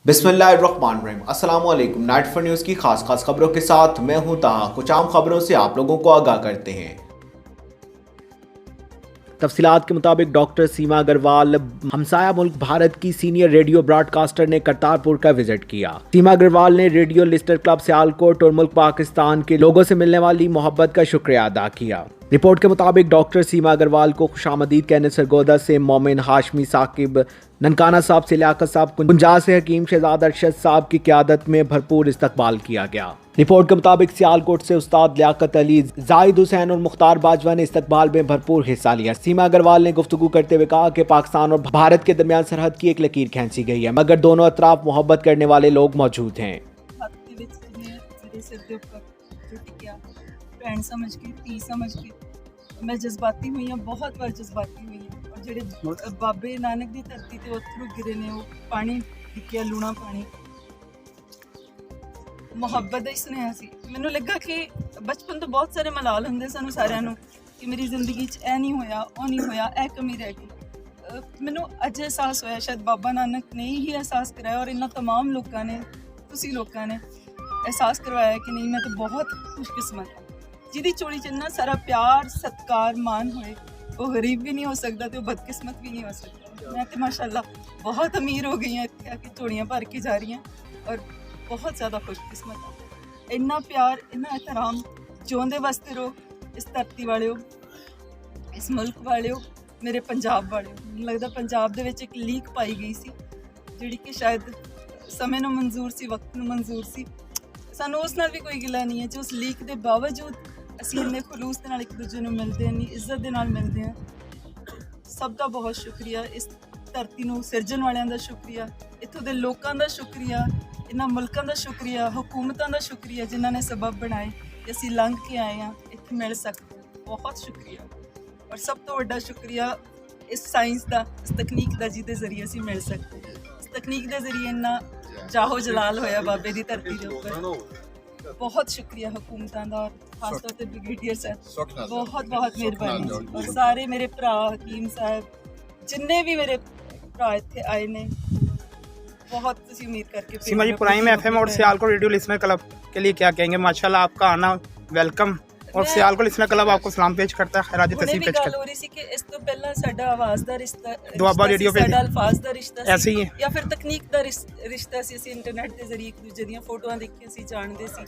बिस्मिल्लाहिर्रहमानिर्रहीम। अस्सलाम वालेकुम। नाइट फॉर न्यूज़ की खास खबरों के साथ मैं हूं ताहा। कुछ आम खबरों से आप लोगों को आगाह करते हैं। तफसीलात के मुताबिक डॉक्टर सीमा अग्रवाल हमसाया मुल्क भारत की सीनियर रेडियो ब्रॉडकास्टर ने करतारपुर का विजिट किया। सीमा अग्रवाल ने रेडियो लिस्टर क्लब सियालकोट और मुल्क पाकिस्तान के लोगों से मिलने वाली मोहब्बत का शुक्रिया अदा किया। रिपोर्ट के मुताबिक डॉक्टर सीमा अग्रवाल को खुशामदीद कहने सरगोदा से मोमिन हाशमी साकिब, ननकाना साहब से लियाकत साहब, कुंजा से हकीम शहजाद अरशद साहब की क़यादत में भरपूर इस्तकबाल किया गया। रिपोर्ट के मुताबिक सियालकोट से उस्ताद लियाकत अली, जाहिद हुसैन और मुख्तार बाजवा ने इस्तकबाल में भरपूर हिस्सा लिया। सीमा अग्रवाल ने गुफ्तगू करते हुए कहा कि पाकिस्तान और भारत के दरमियान सरहद की एक लकीर खींची गई है, मगर दोनों अतराफ मोहब्बत करने वाले लोग मौजूद हैं। मैं जज्बाती हुई हाँ, बहुत बार जज्बाती हुई हाँ। और ਜਿਹੜੇ ਬਾਬੇ ਨਾਨਕ ਦੀ ਧਰਤੀ ਤੇ ਉੱਥੋਂ ਗਿਰੇ ਨੇ, ਉਹ ਪਾਣੀ ਡਿੱਕਿਆ, ਲੂਣਾ ਪਾਣੀ, ਮੁਹੱਬਤ ਦਾ ਸੁਨੇਹਾ ਸੀ। ਮੈਨੂੰ ਲੱਗਾ ਕਿ ਬਚਪਨ ਤੋਂ ਬਹੁਤ ਸਾਰੇ ਮਲਾਲ ਹੁੰਦੇ ਸਾਨੂੰ ਸਾਰਿਆਂ ਨੂੰ ਕਿ ਮੇਰੀ ਜ਼ਿੰਦਗੀ 'ਚ ਇਹ ਨਹੀਂ ਹੋਇਆ, ਉਹ ਨਹੀਂ ਹੋਇਆ, ਇਹ ਕਮੀ ਰਹਿ ਗਈ। ਮੈਨੂੰ ਅੱਜ ਅਹਿਸਾਸ ਹੋਇਆ, ਸ਼ਾਇਦ ਬਾਬਾ ਨਾਨਕ ਨੇ ਹੀ ਅਹਿਸਾਸ ਕਰਾਇਆ ਔਰ ਇਹਨਾਂ तमाम ਲੋਕਾਂ ਨੇ, ਤੁਸੀਂ ਲੋਕਾਂ ਨੇ ਅਹਿਸਾਸ ਕਰਵਾਇਆ ਕਿ ਨਹੀਂ, ਮੈਂ ਤਾਂ ਬਹੁਤ ਖੁਸ਼ਕਿਸਮਤ ਹਾਂ ਜਿਹਦੀ ਝੋਲੀ 'ਚ ਇੰਨਾ ਸਾਰਾ ਪਿਆਰ, ਸਤਿਕਾਰ, ਮਾਣ ਹੋਏ। ਉਹ ਗਰੀਬ ਵੀ ਨਹੀਂ ਹੋ ਸਕਦਾ ਤੇ ਉਹ ਬਦਕਿਸਮਤ ਵੀ ਨਹੀਂ ਹੋ ਸਕਦਾ। ਮੈਂ ਤੇ ਮਾਸ਼ਾਅੱਲਾ ਬਹੁਤ ਅਮੀਰ ਹੋ ਗਈ ਹਾਂ, ਇੱਥੇ ਆ ਕੇ ਝੋਲੀਆਂ ਭਰ ਕੇ ਜਾ ਰਹੀ ਹਾਂ ਔਰ ਬਹੁਤ ਜ਼ਿਆਦਾ ਖੁਸ਼ਕਿਸਮਤ ਹਾਂ। ਇੰਨਾ ਪਿਆਰ, ਇੰਨਾ ਇਹਤਰਾਮ, ਜਿਉਂਦੇ ਵਸਦੇ ਰਹੋ ਇਸ ਧਰਤੀ ਵਾਲਿਓ, ਇਸ ਮੁਲਕ ਵਾਲਿਓ, ਮੇਰੇ ਪੰਜਾਬ ਵਾਲਿਓ। ਮੈਨੂੰ ਲੱਗਦਾ ਪੰਜਾਬ ਦੇ ਵਿੱਚ ਇੱਕ ਲੀਕ ਪਾਈ ਗਈ ਸੀ ਜਿਹੜੀ ਕਿ ਸ਼ਾਇਦ ਸਮੇਂ ਨੂੰ ਮਨਜ਼ੂਰ ਸੀ, ਵਕਤ ਨੂੰ ਮਨਜ਼ੂਰ ਸੀ। ਸਾਨੂੰ ਉਸ ਨਾਲ ਵੀ ਕੋਈ ਗਿਲਾ ਨਹੀਂ ਹੈ ਜੋ ਉਸ ਲੀਕ ਦੇ ਬਾਵਜੂਦ ਅਸੀਂ ਇੰਨੇ ਖਲੂਸ ਦੇ ਨਾਲ ਇੱਕ ਦੂਜੇ ਨੂੰ ਮਿਲਦੇ ਹਾਂ, ਇੰਨੀ ਇੱਜ਼ਤ ਦੇ ਨਾਲ ਮਿਲਦੇ ਹਾਂ। ਸਭ ਦਾ ਬਹੁਤ ਸ਼ੁਕਰੀਆ, ਇਸ ਧਰਤੀ ਨੂੰ ਸਿਰਜਣ ਵਾਲਿਆਂ ਦਾ ਸ਼ੁਕਰੀਆ, ਇੱਥੋਂ ਦੇ ਲੋਕਾਂ ਦਾ ਸ਼ੁਕਰੀਆ, ਇਹਨਾਂ ਮੁਲਕਾਂ ਦਾ ਸ਼ੁਕਰੀਆ, ਹੁਕੂਮਤਾਂ ਦਾ ਸ਼ੁਕਰੀਆ ਜਿਨ੍ਹਾਂ ਨੇ ਸਬਬ ਬਣਾਏ ਕਿ ਅਸੀਂ ਲੰਘ ਕੇ ਆਏ ਹਾਂ, ਇੱਥੇ ਮਿਲ ਸਕਦੇ ਹਾਂ। ਬਹੁਤ ਸ਼ੁਕਰੀਆ। ਔਰ ਸਭ ਤੋਂ ਵੱਡਾ ਸ਼ੁਕਰੀਆ ਇਸ ਸਾਇੰਸ ਦਾ, ਇਸ ਤਕਨੀਕ ਦਾ ਜਿਹਦੇ ਜ਼ਰੀਏ ਅਸੀਂ ਮਿਲ ਸਕਦੇ ਹਾਂ। ਇਸ ਤਕਨੀਕ ਦੇ ਜ਼ਰੀਏ ਇੰਨਾ ਜਾਹੋ ਜਲਾਲ ਹੋਇਆ ਬਾਬੇ ਦੀ ਧਰਤੀ ਦੇ ਉੱਪਰ। बहुत शुक्रिया हुकूमतां दा, और खास तौर पे ब्रिगेडियर साहब, बहुत बहुत मेहरबानी। और सारे मेरे भरा हकीम साहब, जिन्ने भी मेरे भरा इत्थे आए ने, बहुत तुसी उम्मीद करके। सीमा जी, प्राइम एफएम और सियालकोट रेडियो लिसनर क्लब के लिए क्या कहेंगे? माशाल्लाह आपका आना वेलकम, और सियालकोट लिसनर क्लब आपको सलाम पेश करता है, खैरात तहसीन पेश करता है। हो रही सी कि इस तो पहला साडा आवाज़ दा रिश्ता, दुआबा रेडियो पे साडा अल्फाज दा रिश्ता ऐसे ही है, या फिर तकनीक दा रिश्ता सी। ਅਸੀਂ ਇੰਟਰਨੈਟ ਦੇ ਜ਼ਰੀਏ ਇੱਕ ਦੂਜੇ ਦੀਆਂ ਫੋਟੋਆਂ ਦੇਖ ਕੇ ਅਸੀਂ ਜਾਣਦੇ ਸੀ,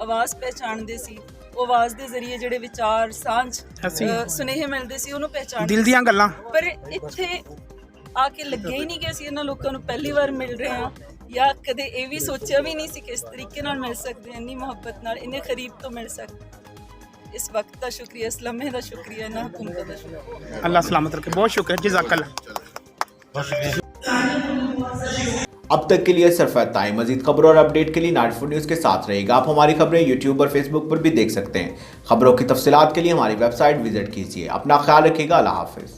ਆਵਾਜ਼ ਪਹਿਚਾਣਦੇ ਸੀ। ਉਹ ਆਵਾਜ਼ ਦੇ ਜ਼ਰੀਏ ਜਿਹੜੇ ਵਿਚਾਰ, ਸਾਂਝ, ਸੁਨੇਹੇ ਮਿਲਦੇ ਸੀ, ਉਹਨੂੰ ਪਹਿਚਾਣਦੇ ਦਿਲ ਦੀਆਂ ਗੱਲਾਂ। ਪਰ ਇੱਥੇ ਆ ਕੇ ਲੱਗਿਆ ਹੀ ਨਹੀਂ ਕਿ ਅਸੀਂ ਇਹਨਾਂ ਲੋਕਾਂ ਨੂੰ ਪਹਿਲੀ ਵਾਰ ਮਿਲ ਰਹੇ ਹਾਂ, ਜਾਂ ਕਦੇ ਇਹ ਵੀ ਸੋਚਿਆ ਵੀ ਨਹੀਂ ਸੀ ਕਿ ਇਸ ਤਰੀਕੇ ਨਾਲ ਮਿਲ ਸਕਦੇ, ਇੰਨੀ ਮੁਹੱਬਤ ਨਾਲ, ਇੰਨੇ ਕਰੀਬ ਤੋਂ ਮਿਲ ਸਕਦੇ। इस वक्त का शुक्रिया, इस लम्हे का शुक्रिया, ना हुकूमत का शुक्रिया। अल्लाह सलामत रखे। बहुत शुक्रिया, जज़ाकल्लाह। अब तक के लिए सिर्फ इतना ही। मजीद खबरों और अपडेट के लिए नाइट फॉर न्यूज़ के साथ रहेगा। आप हमारी खबरें यूट्यूब और फेसबुक पर भी देख सकते हैं। खबरों की तफसीलात के लिए हमारी वेबसाइट विजिट कीजिए। अपना ख्याल रखिएगा। अल्लाह हाफिज़।